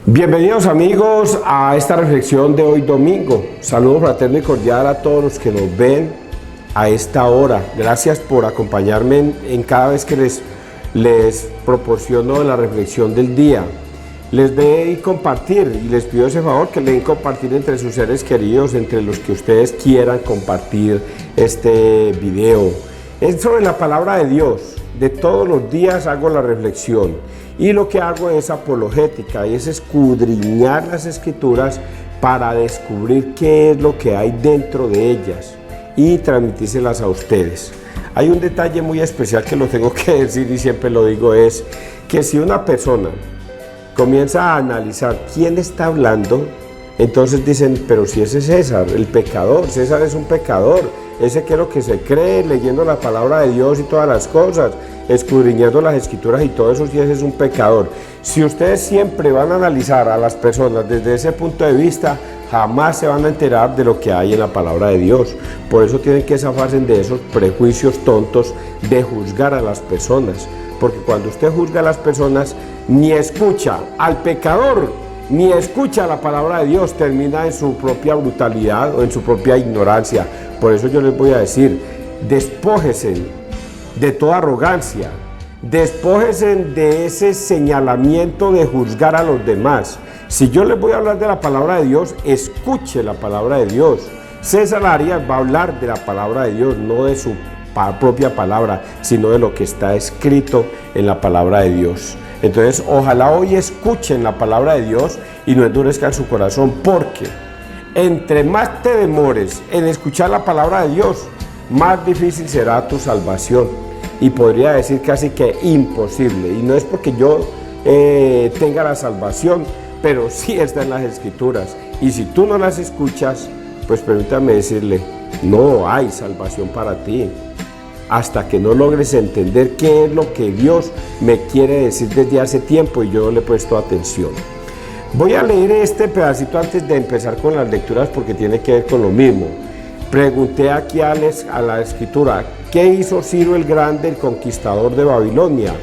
Bienvenidos amigos a esta reflexión de hoy domingo. Saludo fraterno y cordial a todos los que nos ven a esta hora. Gracias por acompañarme en cada vez que les proporciono la reflexión del día. Les doy compartir y les pido ese favor que le den compartir entre sus seres queridos, entre los que ustedes quieran compartir este video. Es sobre la palabra de Dios. De todos los días hago la reflexión y lo que hago es apologética, y es escudriñar las escrituras para descubrir qué es lo que hay dentro de ellas y transmitírselas a ustedes. Hay un detalle muy especial que lo tengo que decir y siempre lo digo, es que si una persona comienza a analizar quién está hablando, entonces dicen, pero si ese es César, el pecador, César es un pecador, ese que es lo que se cree, leyendo la palabra de Dios y todas las cosas, escudriñando las escrituras y todo eso, sí, ese es un pecador. Si ustedes siempre van a analizar a las personas desde ese punto de vista, jamás se van a enterar de lo que hay en la palabra de Dios. Por eso tienen que zafarse de esos prejuicios tontos de juzgar a las personas, porque cuando usted juzga a las personas, ni escucha al pecador, ni escucha la palabra de Dios, termina en su propia brutalidad o en su propia ignorancia. Por eso yo les voy a decir, despójense de toda arrogancia, despójense de ese señalamiento de juzgar a los demás. Si yo les voy a hablar de la palabra de Dios, escuche la palabra de Dios. César Arias va a hablar de la palabra de Dios, no de su propia palabra, sino de lo que está escrito en la palabra de Dios. Entonces, ojalá hoy escuchen la palabra de Dios y no endurezcan su corazón, porque entre más te demores en escuchar la palabra de Dios, más difícil será tu salvación. Y podría decir casi que imposible. Y no es porque yo tenga la salvación, pero sí está en las escrituras. Y si tú no las escuchas, pues permítame decirle, no hay salvación para ti, hasta que no logres entender qué es lo que Dios me quiere decir desde hace tiempo y yo no le he puesto atención. Voy a leer este pedacito antes de empezar con las lecturas porque tiene que ver con lo mismo. Pregunté aquí a la escritura, ¿qué hizo Ciro el Grande, el conquistador de Babilonia?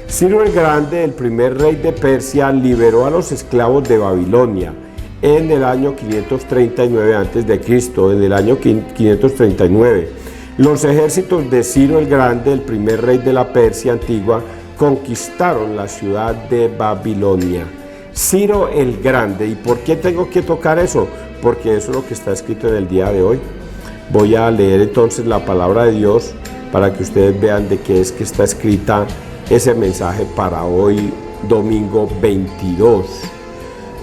Ciro el Grande, el primer rey de Persia, liberó a los esclavos de Babilonia en el año 539 a.C., en el año 539. Los ejércitos de Ciro el Grande, el primer rey de la Persia antigua, conquistaron la ciudad de Babilonia. Ciro el Grande. ¿Y por qué tengo que tocar eso? Porque eso es lo que está escrito en el día de hoy. Voy a leer entonces la palabra de Dios para que ustedes vean de qué es que está escrita ese mensaje para hoy, domingo 22.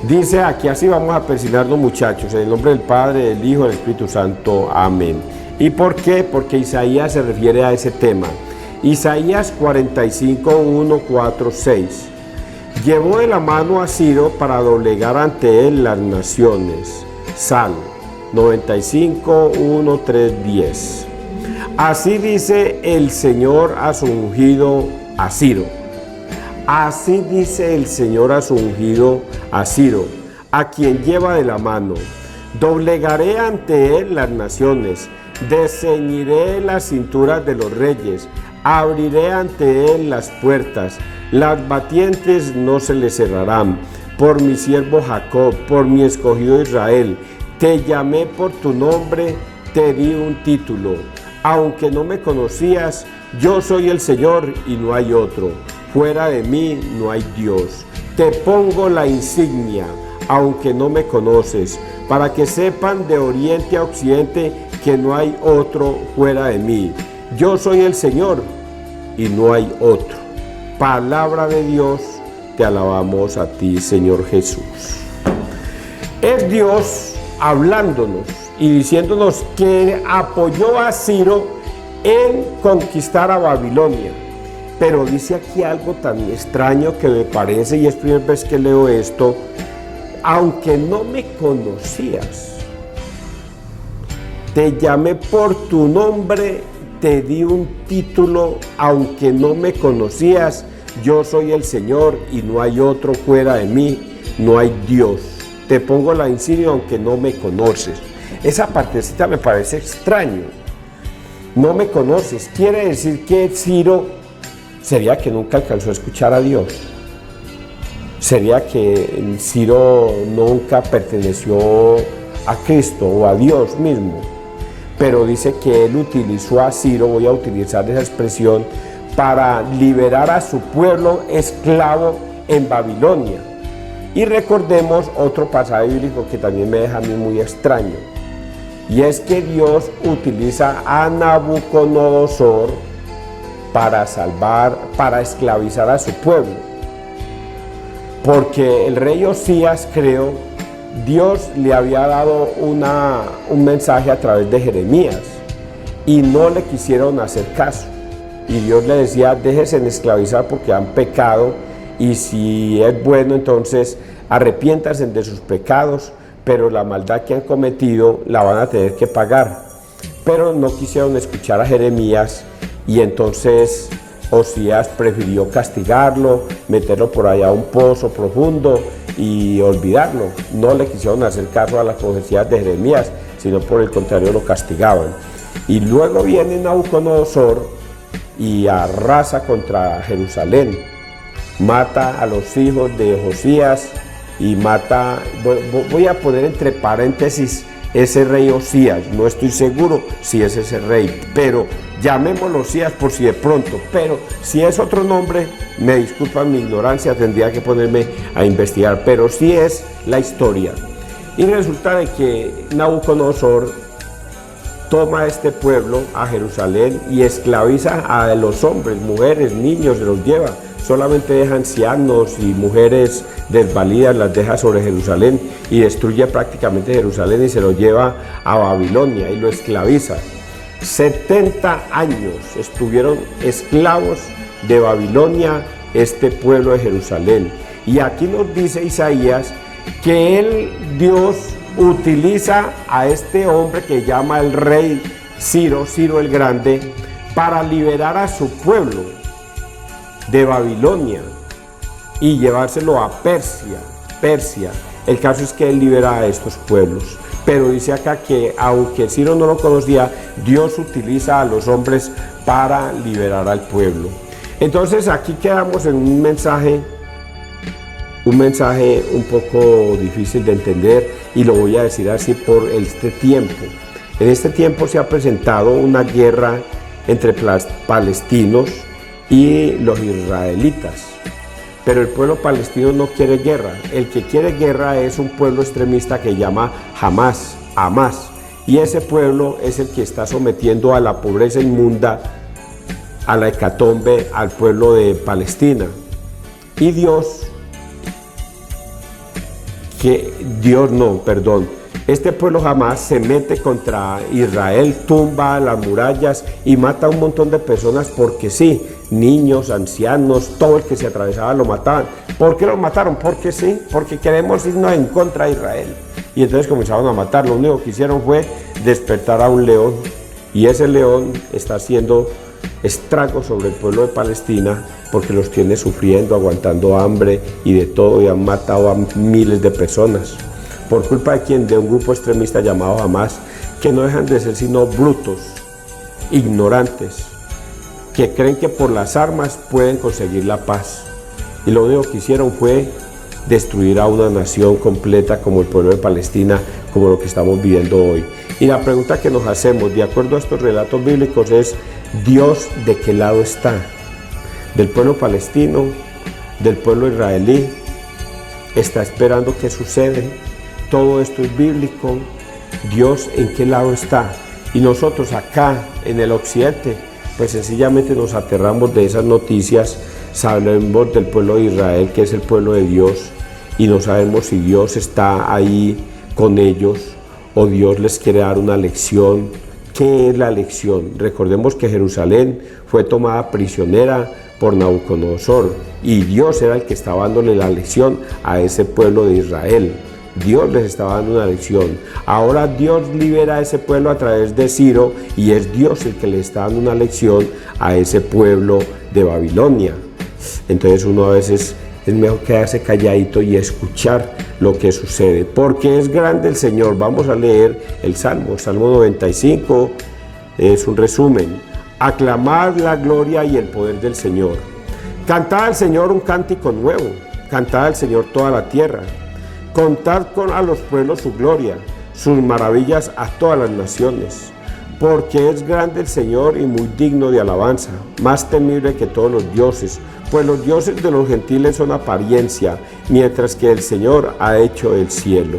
Dice aquí, así vamos a persignarnos, muchachos, en el nombre del Padre, del Hijo y del Espíritu Santo. Amén. ¿Y por qué? Porque Isaías se refiere a ese tema. Isaías 45, 1, 4, 6. Llevó de la mano a Ciro para doblegar ante él las naciones. Salmo 95, 1, 3, 10. Así dice el Señor a su ungido, a Ciro. Así dice el Señor a su ungido, a Ciro, a quien lleva de la mano. Doblegaré ante él las naciones, desceñiré las cinturas de los reyes, abriré ante él las puertas, las batientes no se le cerrarán. Por mi siervo Jacob, por mi escogido Israel, te llamé por tu nombre, te di un título. Aunque no me conocías, yo soy el Señor y no hay otro. Fuera de mí no hay Dios. Te pongo la insignia, aunque no me conoces, para que sepan de oriente a occidente que no hay otro fuera de mí. Yo soy el Señor y no hay otro. Palabra de Dios, te alabamos a ti, Señor Jesús. Es Dios hablándonos y diciéndonos que apoyó a Ciro en conquistar a Babilonia. Pero dice aquí algo tan extraño que me parece, y es la primera vez que leo esto: aunque no me conocías, te llamé por tu nombre, te di un título, aunque no me conocías, yo soy el Señor y no hay otro fuera de mí, no hay Dios. Te pongo la insignia aunque no me conoces. Esa partecita me parece extraño. No me conoces, quiere decir que Ciro sería que nunca alcanzó a escuchar a Dios. sería que Ciro nunca perteneció a Cristo o a Dios mismo, pero dice que él utilizó a Ciro, voy a utilizar esa expresión, para liberar a su pueblo esclavo en Babilonia. Y recordemos otro pasaje bíblico que también me deja a mí muy extraño, y es que Dios utiliza a Nabucodonosor para esclavizar a su pueblo, porque el rey Osías, creo, Dios le había dado un mensaje a través de Jeremías y no le quisieron hacer caso, y Dios le decía: déjense esclavizar porque han pecado, y si es bueno, entonces arrepiéntanse de sus pecados, pero la maldad que han cometido la van a tener que pagar. Pero no quisieron escuchar a Jeremías, y entonces Osías prefirió castigarlo, meterlo por allá a un pozo profundo y olvidarlo. No le quisieron hacer caso a las profecías de Jeremías, sino por el contrario lo castigaban. Y luego viene Nabucodonosor y arrasa contra Jerusalén, mata a los hijos de Josías y mata, voy a poner entre paréntesis, ese rey Osías, no estoy seguro si es ese rey, pero llamémoslo Osías por si de pronto, pero si es otro nombre, me disculpan mi ignorancia, tendría que ponerme a investigar, pero sí es la historia. Y resulta de que Nabucodonosor toma a este pueblo, a Jerusalén, y esclaviza a los hombres, mujeres, niños, se los lleva. Solamente deja ancianos y mujeres desvalidas, las deja sobre Jerusalén y destruye prácticamente Jerusalén y se lo lleva a Babilonia y lo esclaviza. 70 años estuvieron esclavos de Babilonia este pueblo de Jerusalén. Y aquí nos dice Isaías que Dios utiliza a este hombre que llama el rey Ciro el Grande, para liberar a su pueblo de Babilonia y llevárselo a Persia. El caso es que él libera a estos pueblos, pero dice acá que aunque Ciro no lo conocía, Dios utiliza a los hombres para liberar al pueblo. Entonces aquí quedamos en un mensaje un poco difícil de entender, y lo voy a decir así por este tiempo. En este tiempo se ha presentado una guerra entre palestinos y los israelitas, pero el pueblo palestino no quiere guerra. El que quiere guerra es un pueblo extremista que llama Hamas, y ese pueblo es el que está sometiendo a la pobreza inmunda, a la hecatombe, al pueblo de Palestina. Y este pueblo Hamas se mete contra Israel, tumba las murallas y mata a un montón de personas porque sí, niños, ancianos, todo el que se atravesaba lo mataban. ¿Por qué lo mataron? Porque sí, porque queremos irnos en contra de Israel. Y entonces comenzaron a matar. Lo único que hicieron fue despertar a un león, y ese león está haciendo estragos sobre el pueblo de Palestina porque los tiene sufriendo, aguantando hambre y de todo, y han matado a miles de personas. ¿Por culpa de quién? De un grupo extremista llamado Hamas, que no dejan de ser sino brutos, ignorantes, que creen que por las armas pueden conseguir la paz. Y lo único que hicieron fue destruir a una nación completa como el pueblo de Palestina, como lo que estamos viviendo hoy. Y la pregunta que nos hacemos, de acuerdo a estos relatos bíblicos, es: ¿Dios de qué lado está? ¿Del pueblo palestino? ¿Del pueblo israelí? ¿Está esperando qué sucede? Todo esto es bíblico. ¿Dios en qué lado está? Y nosotros acá en el occidente, pues sencillamente nos aterramos de esas noticias. Sabemos del pueblo de Israel, que es el pueblo de Dios, y no sabemos si Dios está ahí con ellos o Dios les quiere dar una lección. ¿Qué es la lección? Recordemos que Jerusalén fue tomada prisionera por Nabucodonosor, y Dios era el que estaba dándole la lección a ese pueblo de Israel. Dios les estaba dando una lección. Ahora Dios libera a ese pueblo a través de Ciro, y es Dios el que le está dando una lección a ese pueblo de Babilonia. Entonces uno a veces es mejor quedarse calladito y escuchar lo que sucede, porque es grande el Señor. Vamos a leer el Salmo 95, es un resumen. Aclamad la gloria y el poder del Señor. Cantad al Señor un cántico nuevo. cantad al Señor toda la tierra, contad a los pueblos su gloria, sus maravillas a todas las naciones. Porque es grande el Señor y muy digno de alabanza, más temible que todos los dioses, pues los dioses de los gentiles son apariencia, mientras que el Señor ha hecho el cielo.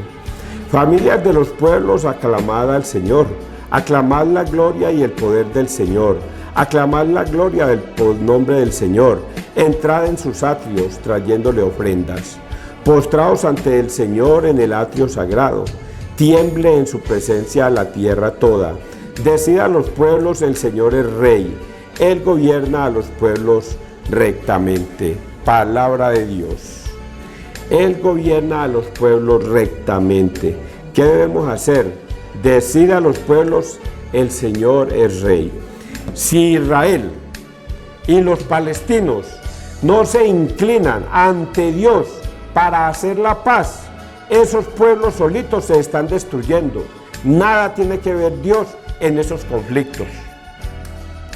Familias de los pueblos, aclamad al Señor, aclamad la gloria y el poder del Señor, aclamad la gloria del nombre del Señor, entrad en sus atrios trayéndole ofrendas, postraos ante el Señor en el atrio sagrado, tiemble en su presencia la tierra toda. Decid a los pueblos, el Señor es Rey, Él gobierna a los pueblos rectamente. Palabra de Dios. Él gobierna a los pueblos rectamente. ¿Qué debemos hacer? Decid a los pueblos, el Señor es Rey. Si Israel y los palestinos no se inclinan ante Dios para hacer la paz, esos pueblos solitos se están destruyendo. Nada tiene que ver Dios en esos conflictos,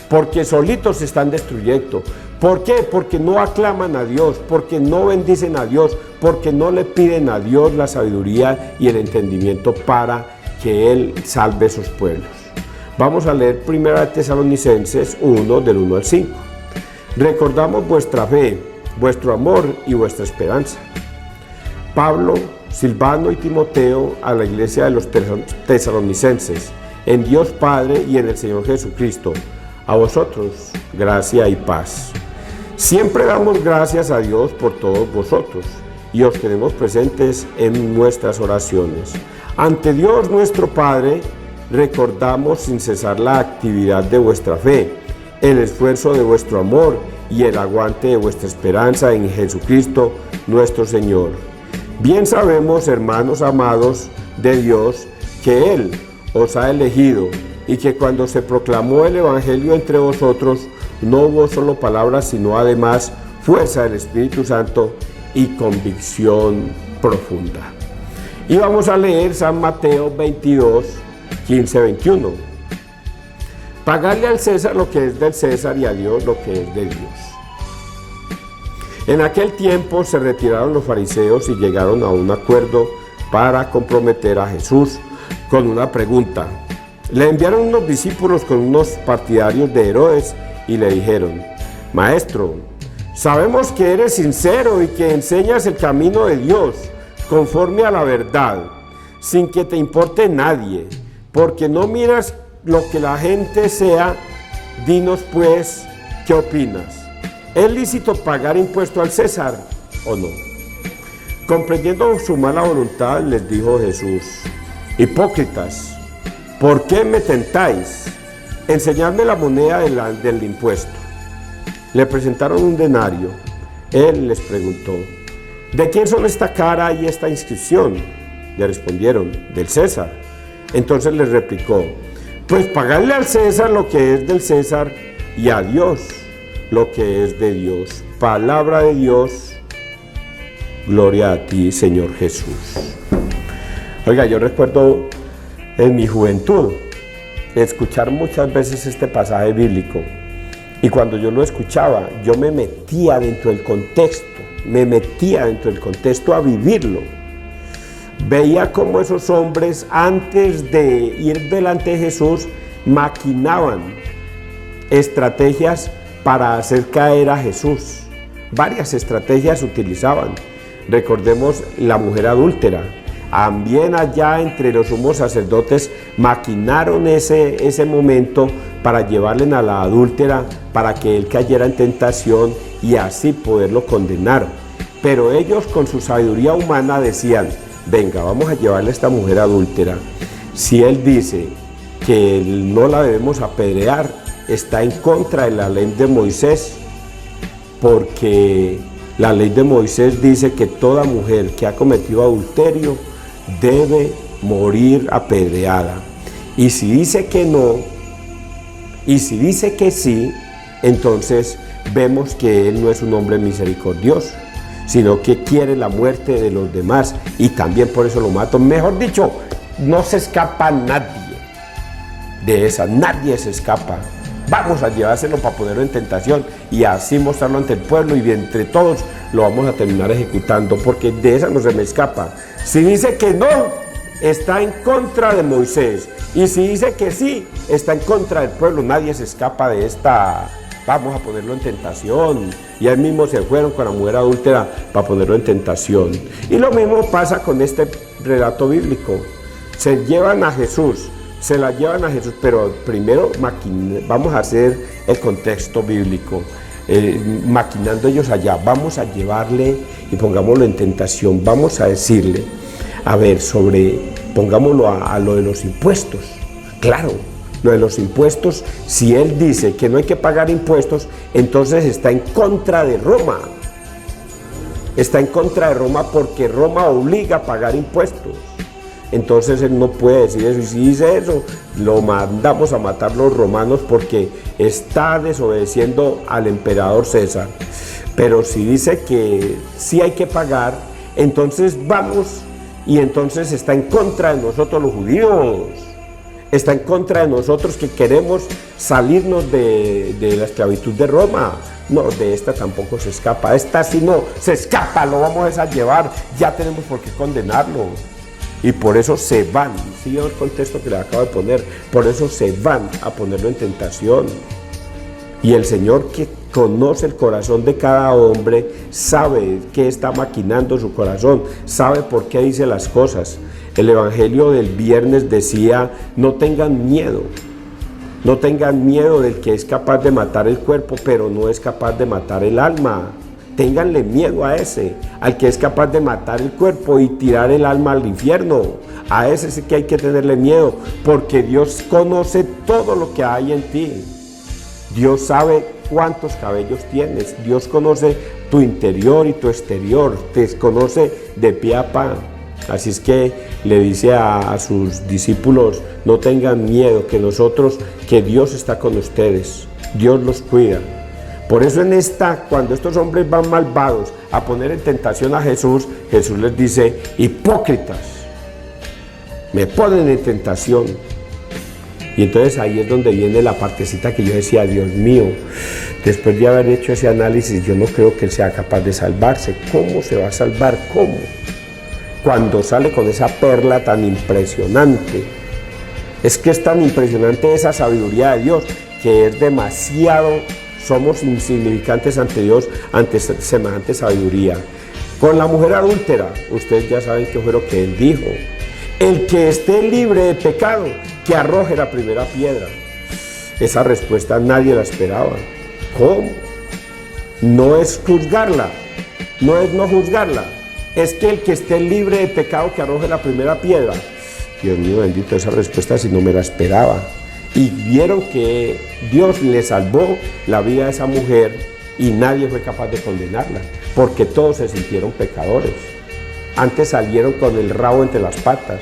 porque solitos se están destruyendo. ¿Por qué? Porque no aclaman a Dios, porque no bendicen a Dios, porque no le piden a Dios la sabiduría y el entendimiento para que Él salve sus pueblos. Vamos a leer 1 Tesalonicenses 1, del 1 al 5. Recordamos vuestra fe, vuestro amor y vuestra esperanza. Pablo, Silvano y Timoteo, a la iglesia de los tesalonicenses, en Dios Padre y en el Señor Jesucristo, a vosotros, gracia y paz. Siempre damos gracias a Dios por todos vosotros y os tenemos presentes en nuestras oraciones. Ante Dios nuestro Padre, recordamos sin cesar la actividad de vuestra fe, el esfuerzo de vuestro amor y el aguante de vuestra esperanza en Jesucristo nuestro Señor. Bien sabemos, hermanos amados de Dios, que Él os ha elegido y que cuando se proclamó el Evangelio entre vosotros, no hubo solo palabras, sino además fuerza del Espíritu Santo y convicción profunda. Y vamos a leer San Mateo 22, 15-21. Pagadle al César lo que es del César y a Dios lo que es de Dios. En aquel tiempo se retiraron los fariseos y llegaron a un acuerdo para comprometer a Jesús con una pregunta. Le enviaron unos discípulos con unos partidarios de Herodes y le dijeron: Maestro, sabemos que eres sincero y que enseñas el camino de Dios conforme a la verdad, sin que te importe nadie, porque no miras lo que la gente sea. Dinos pues, ¿qué opinas? ¿Es lícito pagar impuesto al César o no? Comprendiendo su mala voluntad, les dijo Jesús: Hipócritas, ¿por qué me tentáis? Enseñadme la moneda del impuesto. Le presentaron un denario. Él les preguntó: ¿de quién son esta cara y esta inscripción? Le respondieron: del César. Entonces les replicó: pues pagadle al César lo que es del César y a Dios lo que es de Dios. Palabra de Dios. Gloria a ti, Señor Jesús. Oiga, yo recuerdo en mi juventud escuchar muchas veces este pasaje bíblico, y cuando yo lo escuchaba, yo me metía dentro del contexto a vivirlo. Veía cómo esos hombres, antes de ir delante de Jesús, maquinaban estrategias para hacer caer a Jesús. Varias estrategias utilizaban. Recordemos la mujer adúltera. También allá entre los sumos sacerdotes maquinaron ese momento para llevarle a la adúltera para que él cayera en tentación y así poderlo condenar. Pero ellos, con su sabiduría humana, decían: venga, vamos a llevarle a esta mujer adúltera. Si él dice que no la debemos apedrear, está en contra de la ley de Moisés, porque la ley de Moisés dice que toda mujer que ha cometido adulterio debe morir apedreada. Y si dice que no, y si dice que sí, entonces vemos que él no es un hombre misericordioso, sino que quiere la muerte de los demás, y también por eso lo matan. Mejor dicho, no se escapa nadie de esa, nadie se escapa Vamos a llevárselo para ponerlo en tentación y así mostrarlo ante el pueblo y entre todos lo vamos a terminar ejecutando, porque de esa no se me escapa. Si dice que no, está en contra de Moisés, y si dice que sí, está en contra del pueblo. Nadie se escapa de esta, vamos a ponerlo en tentación. Y él mismo se fueron con la mujer adúltera para ponerlo en tentación. Y lo mismo pasa con este relato bíblico. Se llevan a Jesús, se la llevan a Jesús, pero primero vamos a hacer el contexto bíblico. Maquinando ellos allá, vamos a llevarle y pongámoslo en tentación, vamos a decirle, a ver, pongámoslo a lo de los impuestos. Claro, lo de los impuestos, si él dice que no hay que pagar impuestos, entonces está en contra de Roma. Está en contra de Roma porque Roma obliga a pagar impuestos. Entonces él no puede decir eso, y si dice eso, lo mandamos a matar los romanos porque está desobedeciendo al emperador César. Pero si dice que sí hay que pagar, entonces vamos, y entonces está en contra de nosotros los judíos, está en contra de nosotros que queremos salirnos de la esclavitud de Roma. No, de esta tampoco se escapa, esta sí no se escapa, lo vamos a llevar, ya tenemos por qué condenarlo. Y por eso se van, sigue el contexto que le acabo de poner, por eso se van a ponerlo en tentación. Y el Señor, que conoce el corazón de cada hombre, sabe qué está maquinando su corazón, sabe por qué dice las cosas. El evangelio del viernes decía, no tengan miedo del que es capaz de matar el cuerpo, pero no es capaz de matar el alma. Ténganle miedo a ese, al que es capaz de matar el cuerpo y tirar el alma al infierno. A ese sí que hay que tenerle miedo, porque Dios conoce todo lo que hay en ti. Dios sabe cuántos cabellos tienes, Dios conoce tu interior y tu exterior, te conoce de pie a pa. Así es que le dice a sus discípulos, no tengan miedo, que Dios está con ustedes, Dios los cuida. Por eso cuando estos hombres van malvados a poner en tentación a Jesús, Jesús les dice, hipócritas, me ponen en tentación. Y entonces ahí es donde viene la partecita que yo decía, Dios mío, después de haber hecho ese análisis, yo no creo que él sea capaz de salvarse. ¿Cómo se va a salvar? ¿Cómo? Cuando sale con esa perla tan impresionante. Es que es tan impresionante esa sabiduría de Dios, que es demasiado. Somos insignificantes ante Dios, ante semejante sabiduría. Con la mujer adúltera, ustedes ya saben qué fue lo que él dijo. El que esté libre de pecado, que arroje la primera piedra. Esa respuesta nadie la esperaba. ¿Cómo? No es juzgarla, no es no juzgarla. Es que el que esté libre de pecado, que arroje la primera piedra. Dios mío bendito, esa respuesta si no me la esperaba. Y vieron que Dios le salvó la vida a esa mujer y nadie fue capaz de condenarla, porque todos se sintieron pecadores. Antes salieron con el rabo entre las patas,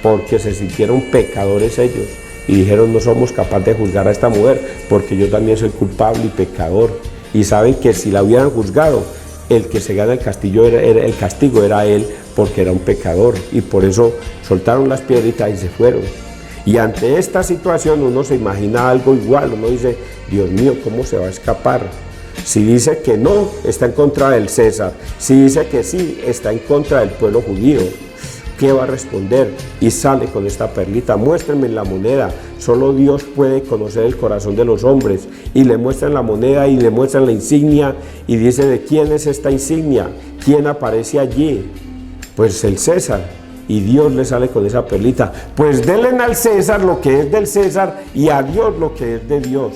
porque se sintieron pecadores ellos y dijeron, no somos capaces de juzgar a esta mujer, porque yo también soy culpable y pecador. Y saben que si la hubieran juzgado, el que se gana el castigo era él, porque era un pecador, y por eso soltaron las piedritas y se fueron. Y ante esta situación uno se imagina algo igual, uno dice, Dios mío, ¿cómo se va a escapar? Si dice que no, está en contra del César. Si dice que sí, está en contra del pueblo judío. ¿Qué va a responder? Y sale con esta perlita, muéstrenme la moneda. Solo Dios puede conocer el corazón de los hombres. Y le muestran la moneda y le muestran la insignia y dice, ¿de quién es esta insignia? ¿Quién aparece allí? Pues el César. Y Dios le sale con esa perlita. Pues denle al César lo que es del César y a Dios lo que es de Dios.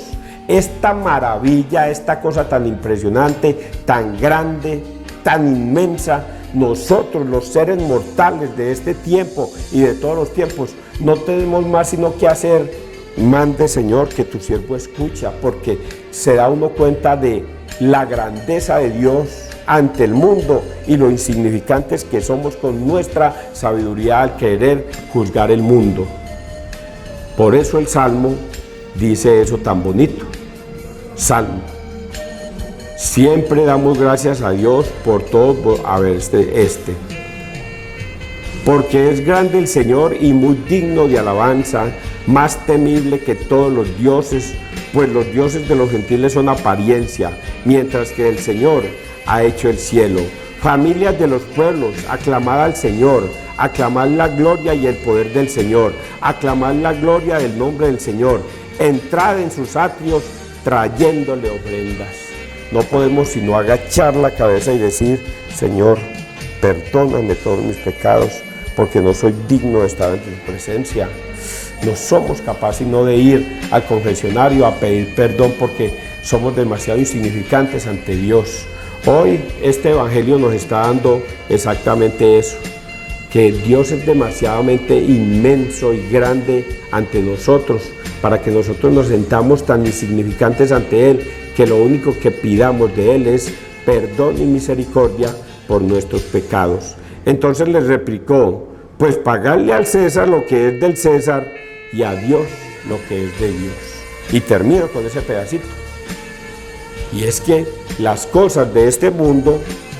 Esta maravilla, esta cosa tan impresionante, tan grande, tan inmensa, nosotros los seres mortales de este tiempo y de todos los tiempos, no tenemos más sino que hacer, mande Señor que tu siervo escucha, porque se da uno cuenta de la grandeza de Dios ante el mundo y lo insignificantes que somos con nuestra sabiduría al querer juzgar el mundo. Por eso el Salmo dice eso tan bonito. Salmo. Siempre damos gracias a Dios por todo. A ver, porque es grande el Señor y muy digno de alabanza, más temible que todos los dioses, pues los dioses de los gentiles son apariencia, mientras que el Señor ha hecho el cielo. Familias de los pueblos, aclamad al Señor, aclamad la gloria y el poder del Señor, aclamad la gloria del nombre del Señor, entrad en sus atrios trayéndole ofrendas. No podemos sino agachar la cabeza y decir: Señor, perdóname todos mis pecados, porque no soy digno de estar en tu presencia. No somos capaces sino de ir al confesionario a pedir perdón, porque somos demasiado insignificantes ante Dios. Hoy este evangelio nos está dando exactamente eso, que Dios es demasiadamente inmenso y grande ante nosotros, para que nosotros nos sentamos tan insignificantes ante Él, que lo único que pidamos de Él es perdón y misericordia por nuestros pecados. Entonces les replicó: pues pagarle al César lo que es del César y a Dios lo que es de Dios. Y termino con ese pedacito. Y es que las cosas de este mundo,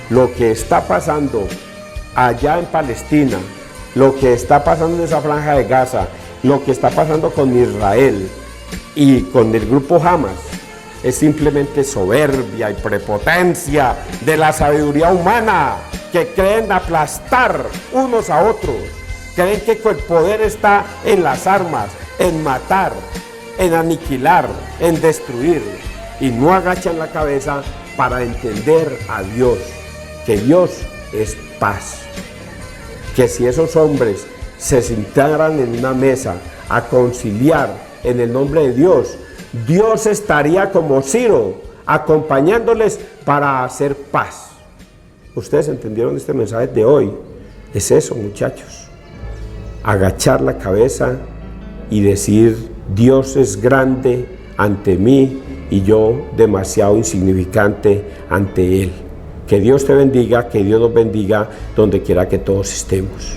lo que está pasando allá en Palestina, lo que está pasando en esa franja de Gaza, lo que está pasando con Israel y con el grupo Hamas, es simplemente soberbia y prepotencia de la sabiduría humana, que creen aplastar unos a otros, creen que el poder está en las armas, en matar, en aniquilar, en destruir, y no agachan la cabeza para entender a Dios, que Dios es paz. Que si esos hombres se sentaran en una mesa a conciliar en el nombre de Dios, Dios estaría como Ciro, acompañándoles para hacer paz. ¿Ustedes entendieron este mensaje de hoy? Es eso, muchachos. Agachar la cabeza y decir: Dios es grande ante mí y yo demasiado insignificante ante Él. Que Dios te bendiga, que Dios nos bendiga donde quiera que todos estemos.